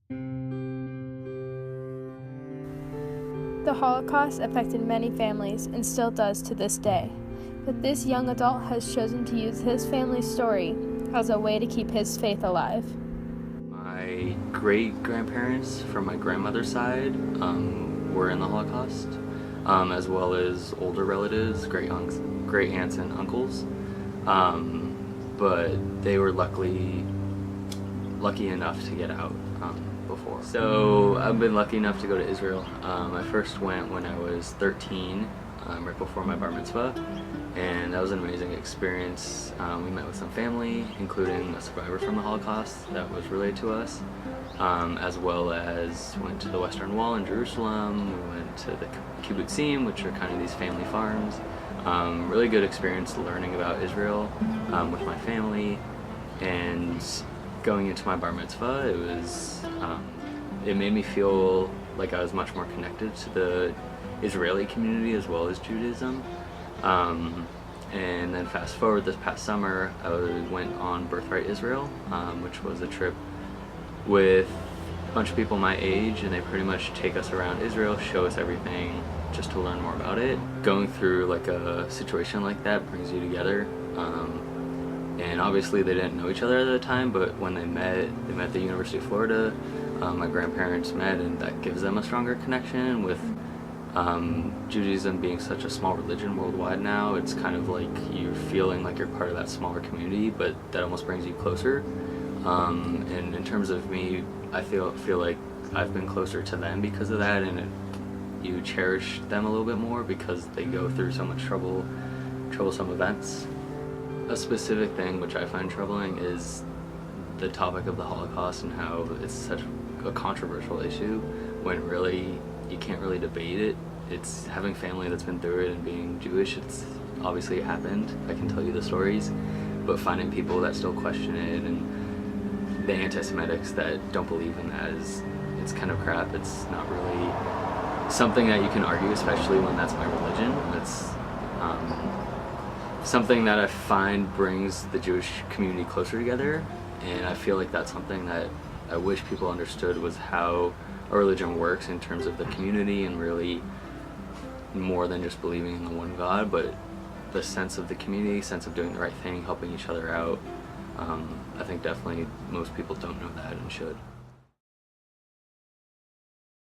The Holocaust affected many families and still does to this day, but this young adult has chosen to use his family's story as a way to keep his faith alive. My great-grandparents from my grandmother's side were in the Holocaust, as well as older relatives, great aunts and uncles, but they were lucky enough to get out before. So I've been lucky enough to go to Israel. I first went when I was 13, right before my bar mitzvah, and that was an amazing experience. We met with some family, including a survivor from the Holocaust that was related to us, as well as went to the Western Wall in Jerusalem. We went to the kibbutzim, which are kind of these family farms. Really good experience learning about Israel with my family, and going into my bar mitzvah, it made me feel like I was much more connected to the Israeli community as well as Judaism. And then fast forward this past summer, I went on Birthright Israel, which was a trip with a bunch of people my age, and they pretty much take us around Israel, show us everything just to learn more about it. Going through like a situation like that brings you together. And obviously they didn't know each other at the time, but when they met at the University of Florida. My grandparents met, and that gives them a stronger connection. With Judaism being such a small religion worldwide now, it's kind of like you're feeling like you're part of that smaller community, but that almost brings you closer. And in terms of me, I feel like I've been closer to them because of that, and you cherish them a little bit more because they go through so much troublesome events. A specific thing which I find troubling is the topic of the Holocaust and how it's such a controversial issue when really you can't really debate it. It's having family that's been through it, and being Jewish, it's obviously happened. I can tell you the stories, but finding people that still question it, and the anti-Semitics that don't believe in that, it's kind of crap. It's not really something that you can argue, especially when that's my religion. It's something that I find brings the Jewish community closer together, and I feel like that's something that I wish people understood, was how a religion works in terms of the community, and really more than just believing in the one God, but the sense of the community, sense of doing the right thing, helping each other out. I think definitely most people don't know that and should.